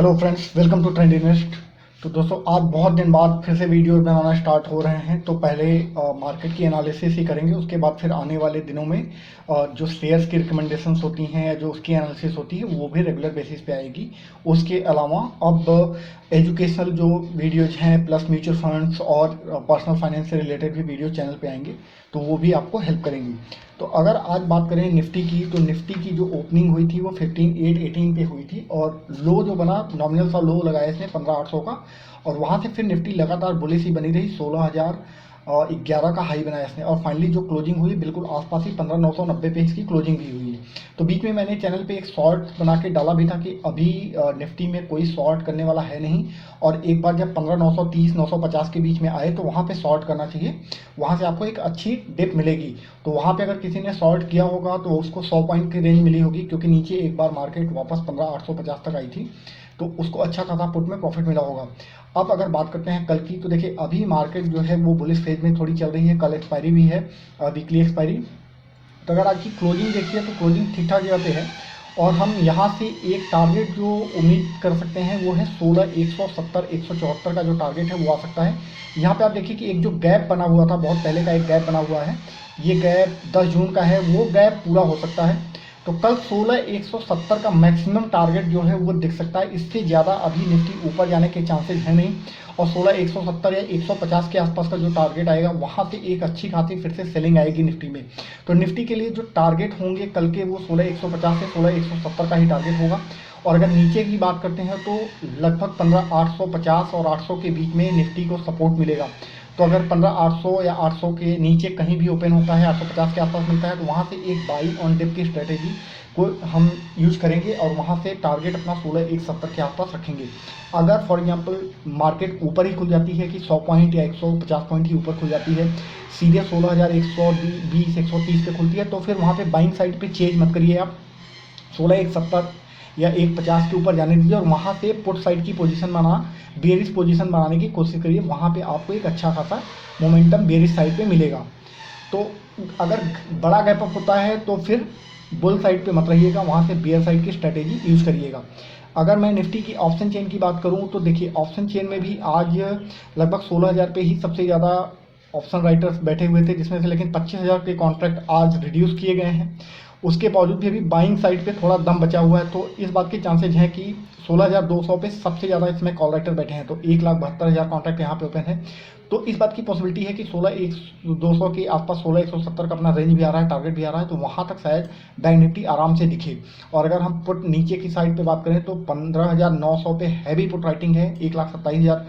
Hello friends, welcome to trend invest. तो दोस्तों, आज बहुत दिन बाद फिर से वीडियो बनाना स्टार्ट हो रहे हैं। तो पहले मार्केट की एनालिसिस ही करेंगे, उसके बाद फिर आने वाले दिनों में जो शेयर्स की रिकमेंडेशंस होती हैं या जो उसकी एनालिसिस होती है वो भी रेगुलर बेसिस पे आएगी। उसके अलावा अब एजुकेशनल जो वीडियोज हैं प्लस म्यूचुअल फंड्स और पर्सनल फाइनेंस से रिलेटेड भी वीडियो चैनल पे आएंगे, तो वो भी आपको हेल्प करेंगी। तो अगर आज बात करें निफ्टी की, तो निफ्टी की जो ओपनिंग हुई थी वो 15,818 पे हुई थी और लो जो बना नॉमिनल सा लो लगाया इसने 15,800 का। और वहाँ से फिर निफ्टी लगातार बुलिश ही बनी रही, 16,011 का हाई बनाया इसने और फाइनली जो क्लोजिंग हुई बिल्कुल आसपास ही 15,990 पे इसकी क्लोजिंग भी हुई है। तो बीच में मैंने चैनल पे एक शॉर्ट बना के डाला भी था कि अभी निफ्टी में कोई शॉर्ट करने वाला है नहीं, और एक बार जब 15,930 950 के बीच में आए तो वहाँ पे शॉर्ट करना चाहिए, वहाँ से आपको एक अच्छी डिप मिलेगी। तो वहाँ पे अगर किसी ने शॉर्ट किया होगा तो उसको 100 पॉइंट की रेंज मिली होगी, क्योंकि नीचे एक बार मार्केट वापस 15,850 तक आई थी, तो उसको अच्छा खासा पुट में प्रॉफिट मिला होगा। अब अगर बात करते हैं कल की, तो देखिए अभी मार्केट जो है वो बुलिश फेज में थोड़ी चल रही है। कल एक्सपायरी भी है, वीकली एक्सपायरी। तो अगर आज की क्लोजिंग देखिए तो क्लोजिंग ठीक ठाक जगह पे है, और हम यहाँ से एक टारगेट जो उम्मीद कर सकते हैं वो है 16,170 174 का जो टारगेट है वो आ सकता है। यहाँ पे आप देखिए कि एक जो गैप बना हुआ था, बहुत पहले का एक गैप बना हुआ है, ये गैप 10 जून का है, वो गैप पूरा हो सकता है। तो कल 16,170 का मैक्सिमम टारगेट जो है वो दिख सकता है, इससे ज़्यादा अभी निफ्टी ऊपर जाने के चांसेस हैं नहीं। और 16,170 या 150 के आसपास का जो टारगेट आएगा वहाँ से एक अच्छी खासी फिर से सेलिंग आएगी निफ्टी में। तो निफ्टी के लिए जो टारगेट होंगे कल के वो 16,150 से 16,170 का ही टारगेट होगा। और अगर नीचे की बात करते हैं तो लगभग 15,850 और 800 के बीच में निफ्टी को सपोर्ट मिलेगा। तो अगर 15,800 या 800 के नीचे कहीं भी ओपन होता है, 850 के आसपास मिलता है, तो वहाँ से एक बाई ऑन डिप की स्ट्रेटेजी को हम यूज करेंगे और वहाँ से टारगेट अपना 16,170 के आसपास रखेंगे। अगर फॉर एग्जांपल मार्केट ऊपर ही खुल जाती है कि 100 पॉइंट या 150 पॉइंट ही ऊपर खुल जाती है, सीधे 16,120 130 पे खुलती है, तो फिर वहाँ पे बाइंग साइड पे चेंज मत करिए आप, 16,170 या 150 के ऊपर जाने दीजिए और वहाँ से पुट साइड की पोजीशन बना बेरिश पोजीशन बनाने की कोशिश करिए। वहाँ पे आपको एक अच्छा खासा मोमेंटम बेरिश साइड पे मिलेगा। तो अगर बड़ा गैप अप होता है तो फिर बुल साइड पे मत रहिएगा, वहाँ से बेयर साइड की स्ट्रेटेजी यूज़ करिएगा। अगर मैं निफ्टी की ऑप्शन चेन की बात करूँ तो देखिए ऑप्शन चेन में भी आज लगभग 16,000 पे ही सबसे ज़्यादा ऑप्शन राइटर्स बैठे हुए थे, जिसमें से लेकिन 25,000 के कॉन्ट्रैक्ट आज रिड्यूस किए गए हैं। उसके बावजूद भी अभी बाइंग साइड पे थोड़ा दम बचा हुआ है, तो इस बात के चांसेज हैं कि 16,200 पे सबसे ज़्यादा इसमें कॉल राइटर बैठे हैं, तो 1,72,000 कॉन्ट्रैक्ट यहाँ पे ओपन है। तो इस बात की पॉसिबिलिटी है कि 16,200 के आसपास 16,170 का अपना रेंज भी आ रहा है, टारगेट भी आ रहा है, तो वहाँ तक शायद बैंक निफ्टी आराम से दिखे। और अगर हम पुट नीचे की साइड पे बात करें तो 15,900 पे हैवी पुट राइटिंग है, 1,27,000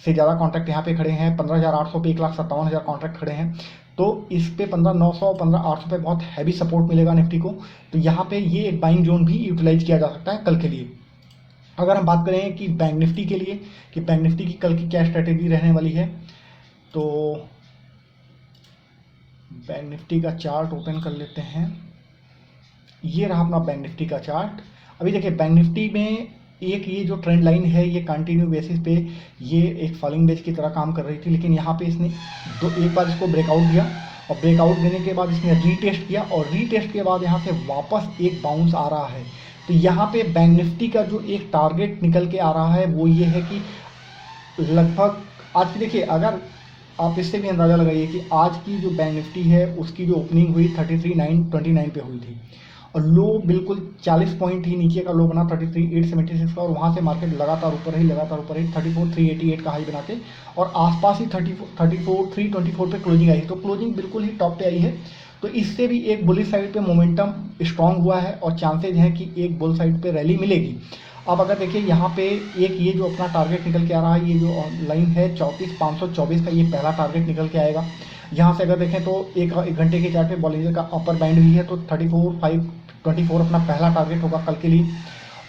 से ज़्यादा कॉन्ट्रैक्ट यहाँ पे खड़े हैं, 15,800 पे 1,57,000 कॉन्ट्रैक्ट खड़े हैं। तो इस पे 15,900 15,800 पे बहुत हैवी सपोर्ट मिलेगा निफ्टी को। तो यहाँ पे ये एक बाइंग जोन भी यूटिलाइज किया जा सकता है कल के लिए। अगर हम बात करें कि बैंक निफ्टी के लिए, कि बैंक निफ्टी की कल की क्या स्ट्रेटेजी रहने वाली है, तो बैंक निफ्टी का चार्ट ओपन कर लेते हैं। ये रहा अपना बैंक निफ्टी का चार्ट। अभी देखिए बैंक निफ्टी में एक ये जो ट्रेंड लाइन है ये कंटिन्यू बेसिस पे ये एक फॉलिंग वेज की तरह काम कर रही थी, लेकिन यहाँ पे इसने एक बार इसको ब्रेकआउट दिया और ब्रेकआउट देने के बाद इसने रीटेस्ट किया और रीटेस्ट के बाद यहाँ से वापस एक बाउंस आ रहा है। तो यहाँ पे बैंक निफ्टी का जो एक टारगेट निकल के आ रहा है वो ये है कि लगभग आज की देखिए, अगर आप इससे भी अंदाज़ा लगाइए कि आज की जो बैंक निफ्टी है उसकी जो ओपनिंग हुई 33,929 पे हुई थी और लो बिल्कुल 40 पॉइंट ही नीचे का लो बना 33,876 का, और वहाँ से मार्केट लगातार ऊपर ही 34,388 का हाई बना के और आसपास ही 34,324 पे क्लोजिंग आई। तो क्लोजिंग बिल्कुल ही टॉप पे आई है, तो इससे भी एक बुलिश साइड पे मोमेंटम स्ट्रांग हुआ है और चांसेज हैं कि एक बुल साइड पे रैली मिलेगी। अब अगर देखिए यहाँ पे एक ये जो अपना टारगेट निकल के आ रहा है, ये जो लाइन है 34,524 का, ये पहला टारगेट निकल के आएगा। यहाँ से अगर देखें तो एक घंटे के चार्ट पे बॉलिंजर का अपर बैंड भी है, तो 34,524 अपना पहला टारगेट होगा कल के लिए।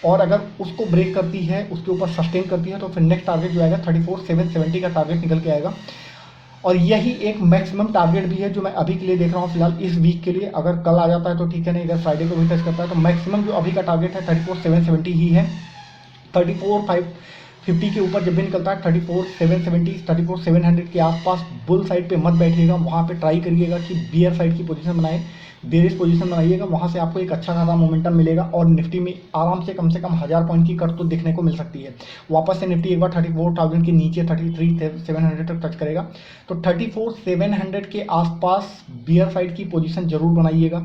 और अगर उसको ब्रेक करती है, उसके ऊपर सस्टेन करती है, तो फिर नेक्स्ट टारगेट जो आएगा 34,770 का टारगेट निकल के आएगा। और यही एक मैक्सिमम टारगेट भी है जो मैं अभी के लिए देख रहा हूँ फिलहाल इस वीक के लिए। अगर कल आ जाता है तो ठीक है, नहीं अगर फ्राइडे को भी टच करता है तो मैक्सिमम जो अभी का टारगेट है 34,770 ही है। 50 के ऊपर जब भी निकलता है 34,770 34,700 के आसपास बुल साइड पे मत बैठिएगा, वहाँ पे ट्राई करिएगा कि बियर साइड की पोजीशन बनाए, बेरिश पोजीशन बनाइएगा, वहाँ से आपको एक अच्छा खासा मोमेंटम मिलेगा और निफ्टी में आराम से कम 1000 पॉइंट की कट तो दिखने को मिल सकती है। वापस से निफ्टी एक बार 34,000 के नीचे 33,700 तक टच करेगा, तो 34,700 के आसपास बियर साइड की पोजीशन जरूर बनाइएगा।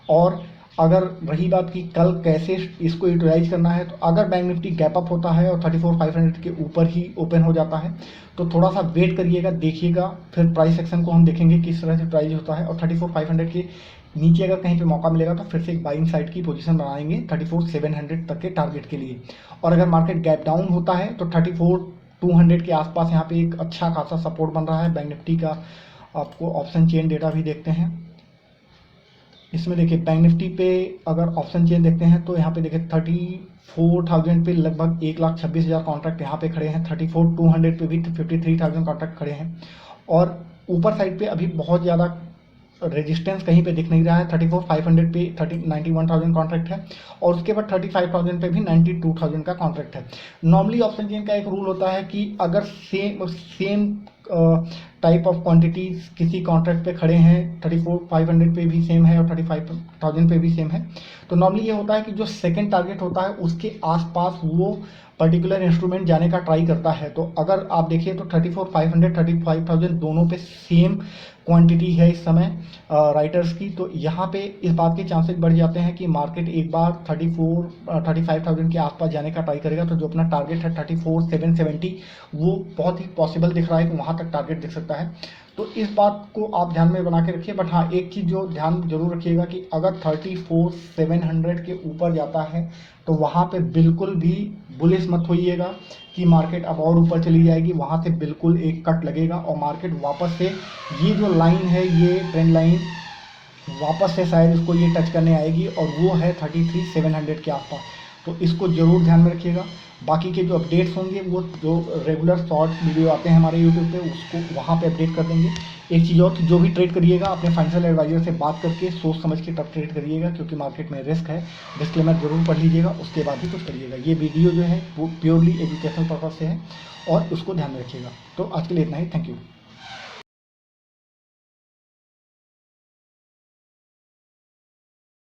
और अगर रही बात कि कल कैसे इसको यूटिलाइज करना है, तो अगर बैंक निफ्टी गैप अप होता है और 34,500 के ऊपर ही ओपन हो जाता है तो थोड़ा सा वेट करिएगा, देखिएगा, फिर प्राइस एक्शन को हम देखेंगे किस तरह से प्राइस होता है। और 34,500 के नीचे अगर कहीं पे मौका मिलेगा तो फिर से एक बाइंग साइड की पोजीशन बनाएंगे 34,700 तक के टारगेट के लिए। और अगर मार्केट गैप डाउन होता है तो 34,200 के आसपास यहाँ पे एक अच्छा खासा सपोर्ट बन रहा है बैंक निफ्टी का। आपको ऑप्शन चेन डेटा भी देखते हैं। इसमें देखिए बैंक निफ्टी पे अगर ऑप्शन चेन देखते हैं तो यहाँ पे देखिए 34,000 पे लगभग 1,26,000 कॉन्ट्रैक्ट यहाँ पे खड़े हैं, 34,200 पे भी 53,000 कॉन्ट्रैक्ट खड़े हैं। और ऊपर साइड पे अभी बहुत ज़्यादा रेजिस्टेंस कहीं पे दिख नहीं रहा है। 34,500 पे 91,000 कॉन्ट्रैक्ट है और उसके बाद 35,000 पे भी 92,000 का कॉन्ट्रैक्ट है। नॉर्मली ऑप्शन चेन का एक रूल होता है कि अगर सेम टाइप ऑफ क्वांटिटीज किसी कॉन्ट्रैक्ट पे खड़े हैं, 34,500 पे भी सेम है और 35,000 पे भी सेम है, तो नॉर्मली ये होता है कि जो सेकंड टारगेट होता है उसके आसपास वो पर्टिकुलर इंस्ट्रूमेंट जाने का ट्राई करता है। तो अगर आप देखिए तो 34,500 35,000 दोनों पे सेम क्वांटिटी है इस समय राइटर्स की, तो यहाँ पे इस बात के चांसेस बढ़ जाते हैं कि मार्केट एक बार 35,000 के आसपास जाने का ट्राई करेगा। तो जो अपना टारगेट है 34,770 वो बहुत ही पॉसिबल दिख रहा है कि वहाँ तक टारगेट दिख सकता है। तो इस बात को आप ध्यान में बना के रखिए। बट हाँ, एक चीज़ जो ध्यान जरूर रखिएगा कि अगर 34,700 के ऊपर जाता है तो वहाँ पे बिल्कुल भी बुलिश मत होइएगा कि मार्केट अब और ऊपर चली जाएगी। वहाँ से बिल्कुल एक कट लगेगा और मार्केट वापस से ये जो लाइन है, ये ट्रेंड लाइन वापस से शायद इसको ये टच करने आएगी और वो है 33,700 के आसपास। तो इसको ज़रूर ध्यान में रखिएगा। बाकी के जो अपडेट्स होंगे वो जो रेगुलर शॉर्ट्स वीडियो आते हैं हमारे यूट्यूब पे, उसको वहाँ पे अपडेट कर देंगे। एक चीज़ और कि जो भी ट्रेड करिएगा अपने फाइनेंशियल एडवाइजर से बात करके सोच समझ के तब ट्रेड करिएगा, क्योंकि मार्केट में रिस्क है। डिस्क्लेमर जरूर पढ़ लीजिएगा, उसके बाद ही कुछ करिएगा। ये वीडियो जो है वो प्योरली एजुकेशनल पर्पज से है और उसको ध्यान में रखिएगा। तो आज के लिए इतना ही। Thank you.